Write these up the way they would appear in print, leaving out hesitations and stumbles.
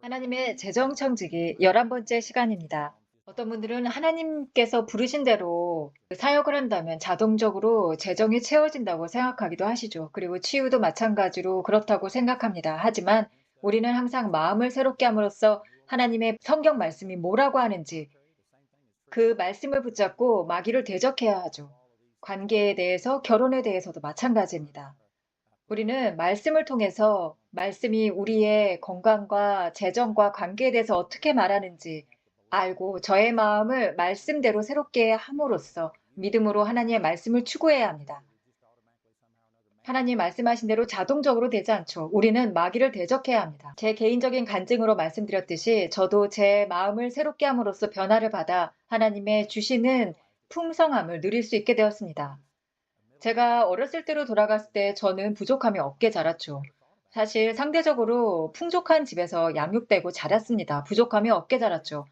하나님의 재정청지기 11번째 시간입니다. 어떤 분들은 하나님께서 부르신 대로 그 사역을 한다면 자동적으로 재정이 채워진다고 생각하기도 하시죠. 그리고 치유도 마찬가지로 그렇다고 생각합니다. 하지만 우리는 항상 마음을 새롭게 함으로써 하나님의 성경 말씀이 뭐라고 하는지 그 말씀을 붙잡고 마귀를 대적해야 하죠. 관계에 대해서, 결혼에 대해서도 마찬가지입니다. 우리는 말씀을 통해서 말씀이 우리의 건강과 재정과 관계에 대해서 어떻게 말하는지 알고 저의 마음을 말씀대로 새롭게 함으로써 믿음으로 하나님의 말씀을 추구해야 합니다. 하나님 말씀하신 대로 자동적으로 되지 않죠. 우리는 마귀를 대적해야 합니다. 제 개인적인 간증으로 말씀드렸듯이 저도 제 마음을 새롭게 함으로써 변화를 받아 하나님의 주시는 풍성함을 누릴 수 있게 되었습니다. 제가 어렸을 때로 돌아갔을 때 저는 부족함이 없게 자랐죠. 사실 상대적으로 풍족한 집에서 양육되고 자랐습니다. 부족함이 없게 자랐죠.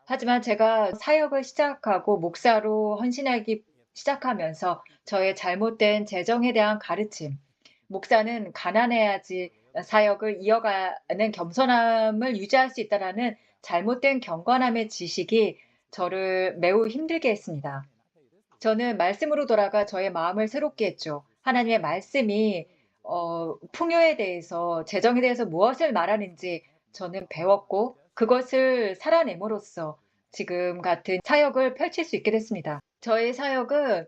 하지만 제가 사역을 시작하고 목사로 헌신하기 시작하면서 저의 잘못된 재정에 대한 가르침, 목사는 가난해야지 사역을 이어가는 겸손함을 유지할 수 있다라는 잘못된 경건함의 지식이 저를 매우 힘들게 했습니다. 저는 말씀으로 돌아가 저의 마음을 새롭게 했죠. 하나님의 말씀이 풍요에 대해서 재정에 대해서 무엇을 말하는지 저는 배웠고 그것을 살아냄으로써 지금 같은 사역을 펼칠 수 있게 됐습니다. 저의 사역은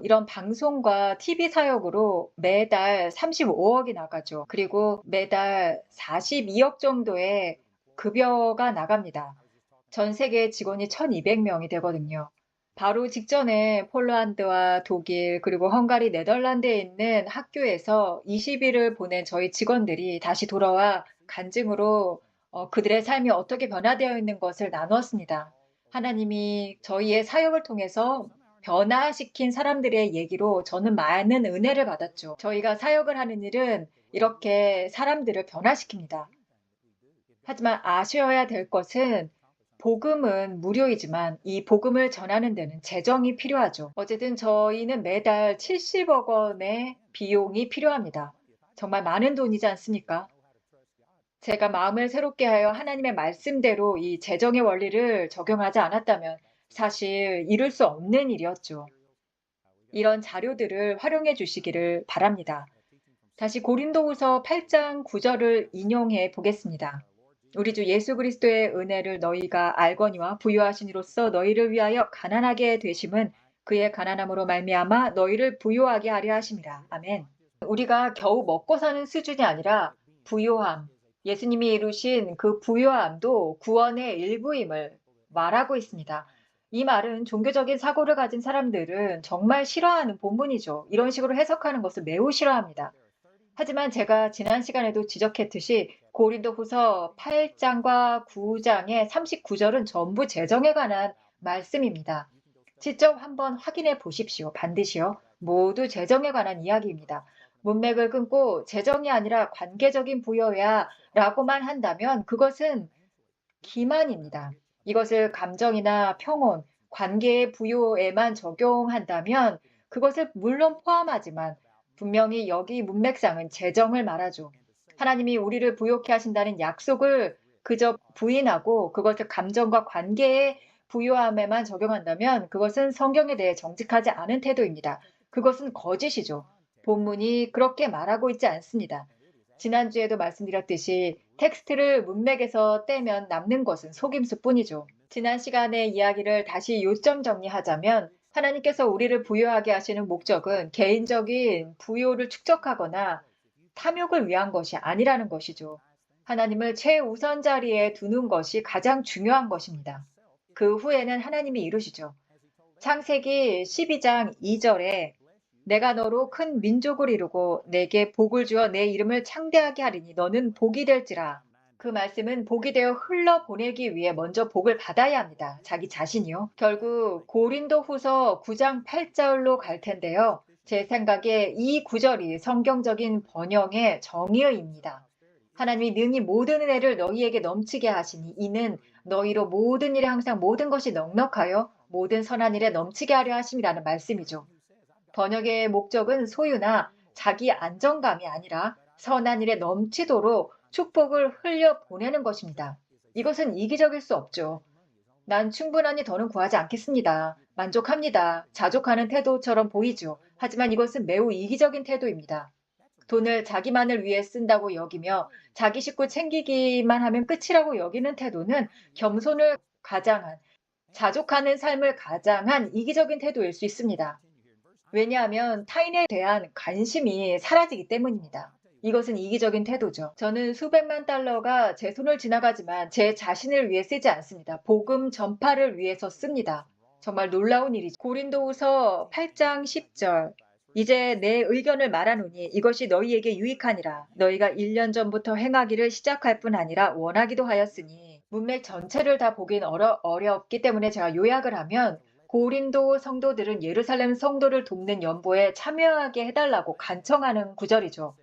이런 방송과 TV 사역으로 매달 35억이 나가죠. 그리고 매달 42억 정도의 급여가 나갑니다. 전 세계 직원이 1,200명이 되거든요. 바로 직전에 폴란드와 독일 그리고 헝가리, 네덜란드에 있는 학교에서 20일을 보낸 저희 직원들이 다시 돌아와 간증으로 그들의 삶이 어떻게 변화되어 있는 것을 나누었습니다. 하나님이 저희의 사역을 통해서 변화시킨 사람들의 얘기로 저는 많은 은혜를 받았죠. 저희가 사역을 하는 일은 이렇게 사람들을 변화시킵니다. 하지만 아셔야 될 것은 복음은 무료이지만 이 복음을 전하는 데는 재정이 필요하죠. 어쨌든 저희는 매달 70억 원의 비용이 필요합니다. 정말 많은 돈이지 않습니까? 제가 마음을 새롭게 하여 하나님의 말씀대로 이 재정의 원리를 적용하지 않았다면 사실 이룰 수 없는 일이었죠. 이런 자료들을 활용해 주시기를 바랍니다. 다시 고린도후서 8장 9절을 인용해 보겠습니다. 우리 주 예수 그리스도의 은혜를 너희가 알거니와 부요하신 이로써 너희를 위하여 가난하게 되심은 그의 가난함으로 말미암아 너희를 부요하게 하려 하심이라. 아멘. 우리가 겨우 먹고 사는 수준이 아니라 부요함, 예수님이 이루신 그 부요함도 구원의 일부임을 말하고 있습니다. 이 말은 종교적인 사고를 가진 사람들은 정말 싫어하는 본문이죠. 이런 식으로 해석하는 것을 매우 싫어합니다. 하지만 제가 지난 시간에도 지적했듯이 고린도후서 8장과 9장의 39절은 전부 재정에 관한 말씀입니다. 직접 한번 확인해 보십시오. 반드시요. 모두 재정에 관한 이야기입니다. 문맥을 끊고 재정이 아니라 관계적인 부여야 라고만 한다면 그것은 기만입니다. 이것을 감정이나 평온, 관계의 부여에만 적용한다면 그것을 물론 포함하지만 분명히 여기 문맥상은 재정을 말하죠. 하나님이 우리를 부요케 하신다는 약속을 그저 부인하고 그것을 감정과 관계의 부요함에만 적용한다면 그것은 성경에 대해 정직하지 않은 태도입니다. 그것은 거짓이죠. 본문이 그렇게 말하고 있지 않습니다. 지난주에도 말씀드렸듯이 텍스트를 문맥에서 떼면 남는 것은 속임수뿐이죠. 지난 시간의 이야기를 다시 요점 정리하자면 하나님께서 우리를 부유하게 하시는 목적은 개인적인 부요를 축적하거나 탐욕을 위한 것이 아니라는 것이죠. 하나님을 최우선 자리에 두는 것이 가장 중요한 것입니다. 그 후에는 하나님이 이루시죠. 창세기 12장 2절에 내가 너로 큰 민족을 이루고 내게 복을 주어 내 이름을 창대하게 하리니 너는 복이 될지라. 그 말씀은 복이 되어 흘러보내기 위해 먼저 복을 받아야 합니다. 자기 자신이요. 결국 고린도후서 9장 8절로 갈 텐데요. 제 생각에 이 구절이 성경적인 번영의 정의어입니다. 하나님이 능히 모든 은혜를 너희에게 넘치게 하시니 이는 너희로 모든 일에 항상 모든 것이 넉넉하여 모든 선한 일에 넘치게 하려 하심이라는 말씀이죠. 번역의 목적은 소유나 자기 안정감이 아니라 선한 일에 넘치도록 축복을 흘려보내는 것입니다. 이것은 이기적일 수 없죠. 난 충분하니 더는 구하지 않겠습니다. 만족합니다. 자족하는 태도처럼 보이죠. 하지만 이것은 매우 이기적인 태도입니다. 돈을 자기만을 위해 쓴다고 여기며 자기 식구 챙기기만 하면 끝이라고 여기는 태도는 겸손을 가장한, 자족하는 삶을 가장한 이기적인 태도일 수 있습니다. 왜냐하면 타인에 대한 관심이 사라지기 때문입니다. 이것은 이기적인 태도죠. 저는 수백만 달러가 제 손을 지나가지만 제 자신을 위해 쓰지 않습니다. 복음 전파를 위해서 씁니다. 정말 놀라운 일이죠. 고린도후서 8장 10절. 이제 내 의견을 말하노니 이것이 너희에게 유익하니라. 너희가 1년 전부터 행하기를 시작할 뿐 아니라 원하기도 하였으니. 문맥 전체를 다 보긴 어렵기 때문에 제가 요약을 하면 고린도 성도들은 예루살렘 성도를 돕는 연보에 참여하게 해달라고 간청하는 구절이죠.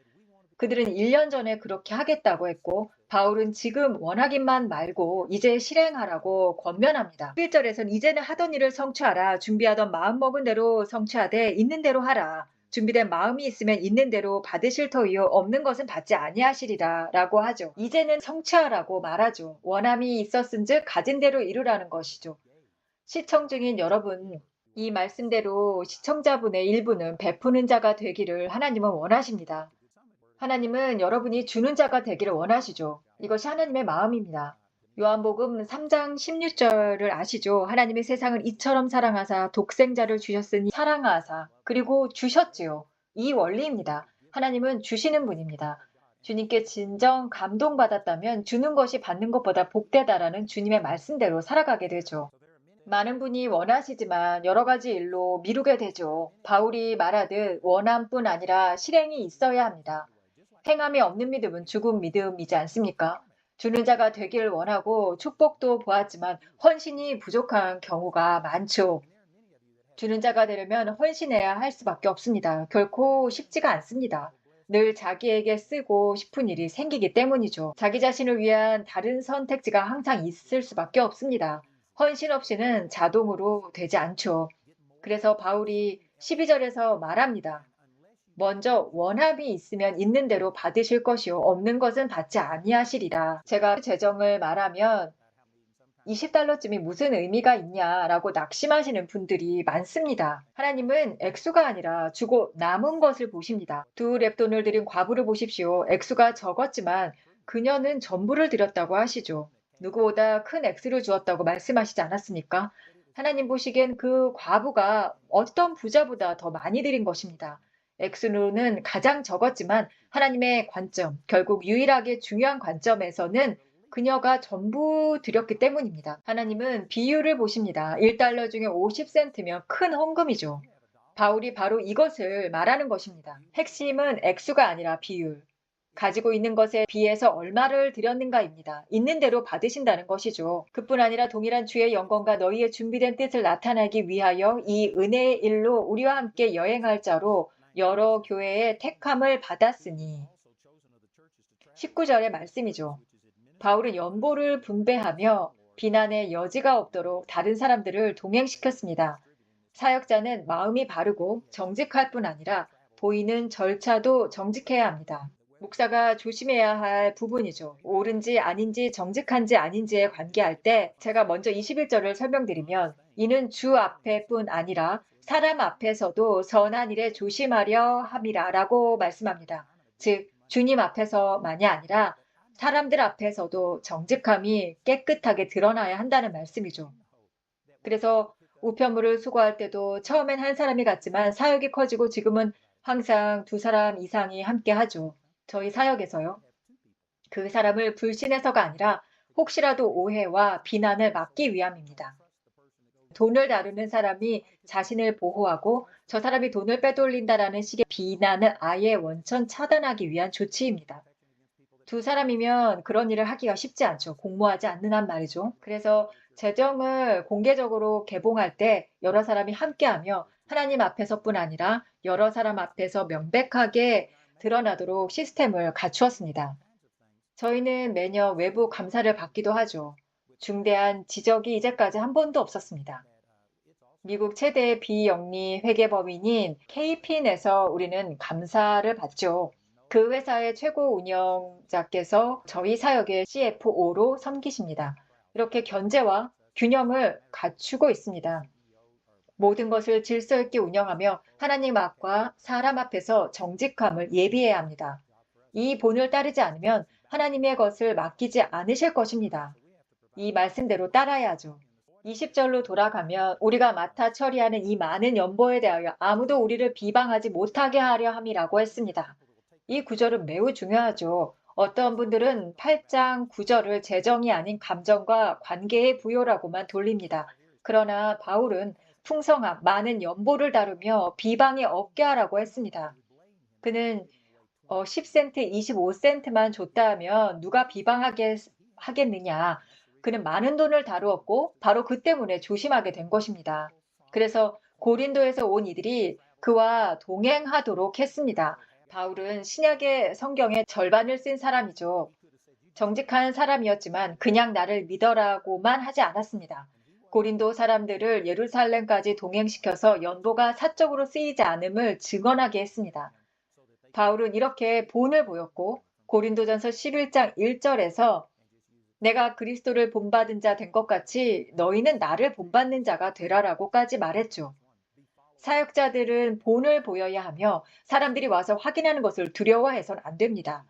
그들은 1년 전에 그렇게 하겠다고 했고 바울은 지금 원하기만 말고 이제 실행하라고 권면합니다. 11절에서는 이제는 하던 일을 성취하라. 준비하던 마음먹은 대로 성취하되 있는 대로 하라. 준비된 마음이 있으면 있는 대로 받으실 터이요 없는 것은 받지 아니하시리라 라고 하죠. 이제는 성취하라고 말하죠. 원함이 있었은즉 가진 대로 이루라는 것이죠. 시청 중인 여러분, 이 말씀대로 시청자분의 일부는 베푸는 자가 되기를 하나님은 원하십니다. 하나님은 여러분이 주는 자가 되기를 원하시죠. 이것이 하나님의 마음입니다. 요한복음 3장 16절을 아시죠? 하나님의 세상을 이처럼 사랑하사 독생자를 주셨으니 사랑하사 그리고 주셨지요. 이 원리입니다. 하나님은 주시는 분입니다. 주님께 진정 감동받았다면 주는 것이 받는 것보다 복되다라는 주님의 말씀대로 살아가게 되죠. 많은 분이 원하시지만 여러 가지 일로 미루게 되죠. 바울이 말하듯 원함뿐 아니라 실행이 있어야 합니다. 행함이 없는 믿음은 죽은 믿음이지 않습니까? 주는 자가 되기를 원하고 축복도 보았지만 헌신이 부족한 경우가 많죠. 주는 자가 되려면 헌신해야 할 수밖에 없습니다. 결코 쉽지가 않습니다. 늘 자기에게 쓰고 싶은 일이 생기기 때문이죠. 자기 자신을 위한 다른 선택지가 항상 있을 수밖에 없습니다. 헌신 없이는 자동으로 되지 않죠. 그래서 바울이 12절에서 말합니다. 먼저 원함이 있으면 있는 대로 받으실 것이요 없는 것은 받지 아니하시리라. 제가 재정을 말하면 20달러쯤이 무슨 의미가 있냐라고 낙심하시는 분들이 많습니다. 하나님은 액수가 아니라 주고 남은 것을 보십니다. 두 랩돈을 드린 과부를 보십시오. 액수가 적었지만 그녀는 전부를 드렸다고 하시죠. 누구보다 큰 액수를 주었다고 말씀하시지 않았습니까? 하나님 보시기엔 그 과부가 어떤 부자보다 더 많이 드린 것입니다. 액수는 가장 적었지만 하나님의 관점, 결국 유일하게 중요한 관점에서는 그녀가 전부 드렸기 때문입니다. 하나님은 비율을 보십니다. 1달러 중에 50센트면 큰 헌금이죠. 바울이 바로 이것을 말하는 것입니다. 핵심은 액수가 아니라 비율. 가지고 있는 것에 비해서 얼마를 드렸는가입니다. 있는 대로 받으신다는 것이죠. 그뿐 아니라 동일한 주의 영광과 너희의 준비된 뜻을 나타내기 위하여 이 은혜의 일로 우리와 함께 여행할 자로 여러 교회의 택함을 받았으니. 19절의 말씀이죠. 바울은 연보를 분배하며 비난의 여지가 없도록 다른 사람들을 동행시켰습니다. 사역자는 마음이 바르고 정직할 뿐 아니라 보이는 절차도 정직해야 합니다. 목사가 조심해야 할 부분이죠. 옳은지 아닌지 정직한지 아닌지에 관계할 때 제가 먼저 21절을 설명드리면 이는 주 앞에뿐 아니라 사람 앞에서도 선한 일에 조심하려 함이라 라고 말씀합니다. 즉 주님 앞에서만이 아니라 사람들 앞에서도 정직함이 깨끗하게 드러나야 한다는 말씀이죠. 그래서 우편물을 수거할 때도 처음엔 한 사람이 갔지만 사역이 커지고 지금은 항상 두 사람 이상이 함께 하죠. 저희 사역에서요. 그 사람을 불신해서가 아니라 혹시라도 오해와 비난을 막기 위함입니다. 돈을 다루는 사람이 자신을 보호하고 저 사람이 돈을 빼돌린다라는 식의 비난을 아예 원천 차단하기 위한 조치입니다. 두 사람이면 그런 일을 하기가 쉽지 않죠. 공모하지 않는 한 말이죠. 그래서 재정을 공개적으로 개봉할 때 여러 사람이 함께하며 하나님 앞에서뿐 아니라 여러 사람 앞에서 명백하게 드러나도록 시스템을 갖추었습니다. 저희는 매년 외부 감사를 받기도 하죠. 중대한 지적이 이제까지 한 번도 없었습니다. 미국 최대 비영리 회계법인인 KPN에서 우리는 감사를 받죠. 그 회사의 최고 운영자께서 저희 사역의 CFO로 섬기십니다. 이렇게 견제와 균형을 갖추고 있습니다. 모든 것을 질서 있게 운영하며 하나님 앞과 사람 앞에서 정직함을 예비해야 합니다. 이 본을 따르지 않으면 하나님의 것을 맡기지 않으실 것입니다. 이 말씀대로 따라야죠. 20절로 돌아가면 우리가 맡아 처리하는 이 많은 연보에 대하여 아무도 우리를 비방하지 못하게 하려 함이라고 했습니다. 이 구절은 매우 중요하죠. 어떤 분들은 8장 9절을 재정이 아닌 감정과 관계의 부여라고만 돌립니다. 그러나 바울은 풍성함, 많은 연보를 다루며 비방이 없게 하라고 했습니다. 그는 10센트, 25센트만 줬다 하면 누가 하겠느냐. 그는 많은 돈을 다루었고 바로 그 때문에 조심하게 된 것입니다. 그래서 고린도에서 온 이들이 그와 동행하도록 했습니다. 바울은 신약의 성경의 절반을 쓴 사람이죠. 정직한 사람이었지만 그냥 나를 믿어라고만 하지 않았습니다. 고린도 사람들을 예루살렘까지 동행시켜서 연보가 사적으로 쓰이지 않음을 증언하게 했습니다. 바울은 이렇게 본을 보였고 고린도전서 11장 1절에서 내가 그리스도를 본받은 자 된 것 같이 너희는 나를 본받는 자가 되라라고까지 말했죠. 사역자들은 본을 보여야 하며 사람들이 와서 확인하는 것을 두려워해서는 안 됩니다.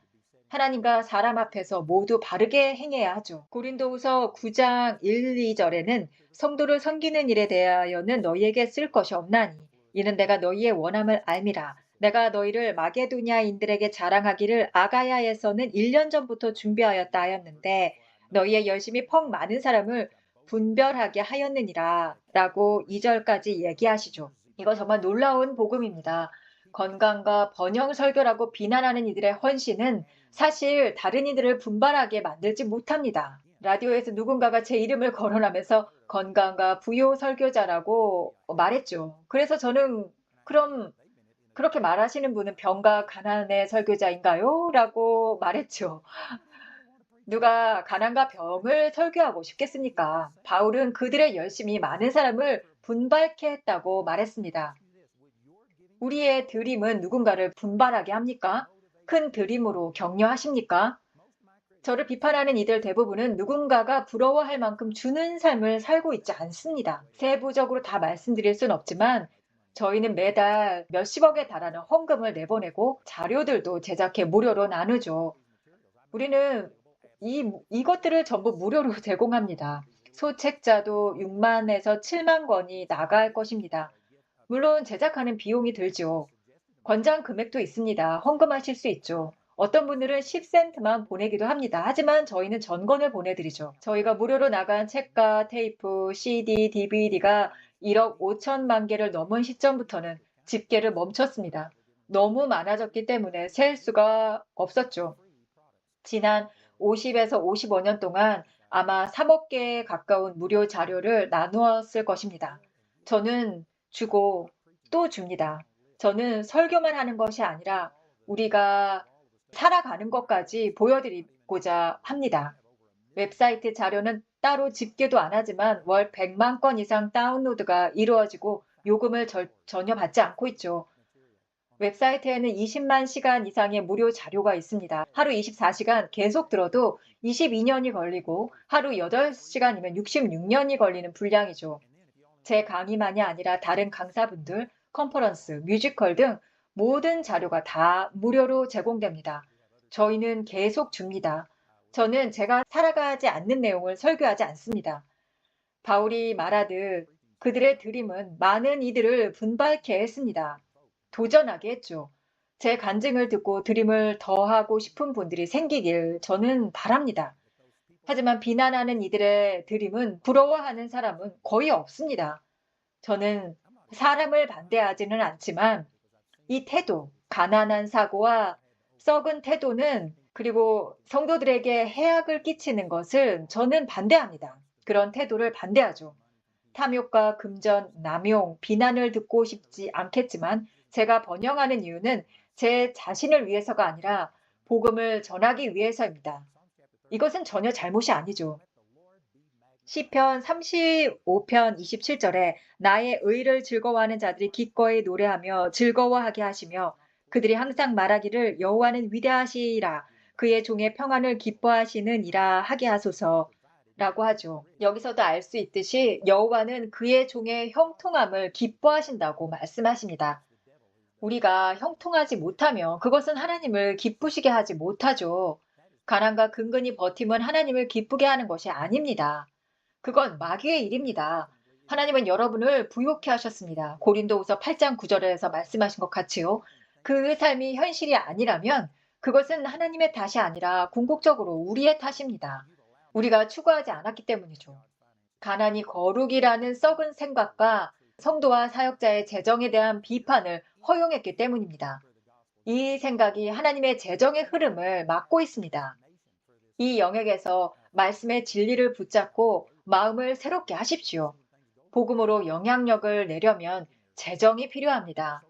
하나님과 사람 앞에서 모두 바르게 행해야 하죠. 고린도후서 9장 1, 2절에는 성도를 섬기는 일에 대하여는 너희에게 쓸 것이 없나니 이는 내가 너희의 원함을 알미라. 내가 너희를 마게도냐인들에게 자랑하기를 아가야에서는 1년 전부터 준비하였다 하였는데 너희의 열심이 펑 많은 사람을 분별하게 하였느니라 라고 2절까지 얘기하시죠. 이거 정말 놀라운 복음입니다. 건강과 번영 설교라고 비난하는 이들의 헌신은 사실 다른 이들을 분발하게 만들지 못합니다. 라디오에서 누군가가 제 이름을 거론하면서 건강과 부요 설교자라고 말했죠. 그래서 저는 그럼 그렇게 말하시는 분은 병과 가난의 설교자인가요? 라고 말했죠. 누가 가난과 병을 설교하고 싶겠습니까? 바울은 그들의 열심이 많은 사람을 분발케 했다고 말했습니다. 우리의 드림은 누군가를 분발하게 합니까? 큰 드림으로 격려하십니까? 저를 비판하는 이들 대부분은 누군가가 부러워할 만큼 주는 삶을 살고 있지 않습니다. 세부적으로 다 말씀드릴 순 없지만 저희는 매달 몇십억에 달하는 헌금을 내보내고 자료들도 제작해 무료로 나누죠. 우리는 이것들을 전부 무료로 제공합니다. 소책자도 6만에서 7만 권이 나갈 것입니다. 물론 제작하는 비용이 들죠. 권장 금액도 있습니다. 헌금하실 수 있죠. 어떤 분들은 10센트만 보내기도 합니다. 하지만 저희는 전권을 보내드리죠. 저희가 무료로 나간 책과 테이프, CD, DVD가 1억 5천만 개를 넘은 시점부터는 집계를 멈췄습니다. 너무 많아졌기 때문에 셀 수가 없었죠. 지난 50에서 55년 동안 아마 3억 개에 가까운 무료 자료를 나누었을 것입니다. 저는 주고 또 줍니다. 저는 설교만 하는 것이 아니라 우리가 살아가는 것까지 보여드리고자 합니다. 웹사이트 자료는 따로 집계도 안 하지만 월 100만 건 이상 다운로드가 이루어지고 요금을 전혀 받지 않고 있죠. 웹사이트에는 20만 시간 이상의 무료 자료가 있습니다. 하루 24시간 계속 들어도 22년이 걸리고 하루 8시간이면 66년이 걸리는 분량이죠. 제 강의만이 아니라 다른 강사분들, 컨퍼런스, 뮤지컬 등 모든 자료가 다 무료로 제공됩니다. 저희는 계속 줍니다. 저는 제가 살아가지 않는 내용을 설교하지 않습니다. 바울이 말하듯 그들의 드림은 많은 이들을 분발케 했습니다. 도전하게 했죠. 제 간증을 듣고 드림을 더하고 싶은 분들이 생기길 저는 바랍니다. 하지만 비난하는 이들의 드림은 부러워하는 사람은 거의 없습니다. 저는 사람을 반대하지는 않지만 이 태도, 가난한 사고와 썩은 태도는 그리고 성도들에게 해악을 끼치는 것은 저는 반대합니다. 그런 태도를 반대하죠. 탐욕과 금전, 남용, 비난을 듣고 싶지 않겠지만 제가 번영하는 이유는 제 자신을 위해서가 아니라 복음을 전하기 위해서입니다. 이것은 전혀 잘못이 아니죠. 시편 35편 27절에 나의 의를 즐거워하는 자들이 기꺼이 노래하며 즐거워하게 하시며 그들이 항상 말하기를 여호와는 위대하시라 그의 종의 평안을 기뻐하시느니라 하게 하소서라고 하죠. 여기서도 알 수 있듯이 여호와는 그의 종의 형통함을 기뻐하신다고 말씀하십니다. 우리가 형통하지 못하면 그것은 하나님을 기쁘시게 하지 못하죠. 가난과 근근히 버팀은 하나님을 기쁘게 하는 것이 아닙니다. 그건 마귀의 일입니다. 하나님은 여러분을 부욕해 하셨습니다. 고린도후서 8장 9절에서 말씀하신 것 같이요. 그 삶이 현실이 아니라면 그것은 하나님의 탓이 아니라 궁극적으로 우리의 탓입니다. 우리가 추구하지 않았기 때문이죠. 가난이 거룩이라는 썩은 생각과 성도와 사역자의 재정에 대한 비판을 허용했기 때문입니다. 이 생각이 하나님의 재정의 흐름을 막고 있습니다. 이 영역에서 말씀의 진리를 붙잡고 마음을 새롭게 하십시오. 복음으로 영향력을 내려면 재정이 필요합니다.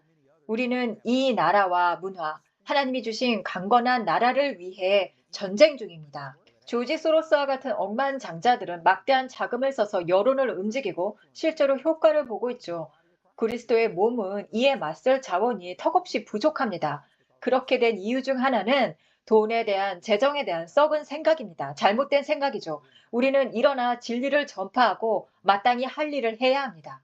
우리는 이 나라와 문화, 하나님이 주신 강건한 나라를 위해 전쟁 중입니다. 조지 소로스와 같은 억만장자들은 막대한 자금을 써서 여론을 움직이고 실제로 효과를 보고 있죠. 그리스도의 몸은 이에 맞설 자원이 턱없이 부족합니다. 그렇게 된 이유 중 하나는 돈에 대한 재정에 대한 썩은 생각입니다. 잘못된 생각이죠. 우리는 일어나 진리를 전파하고 마땅히 할 일을 해야 합니다.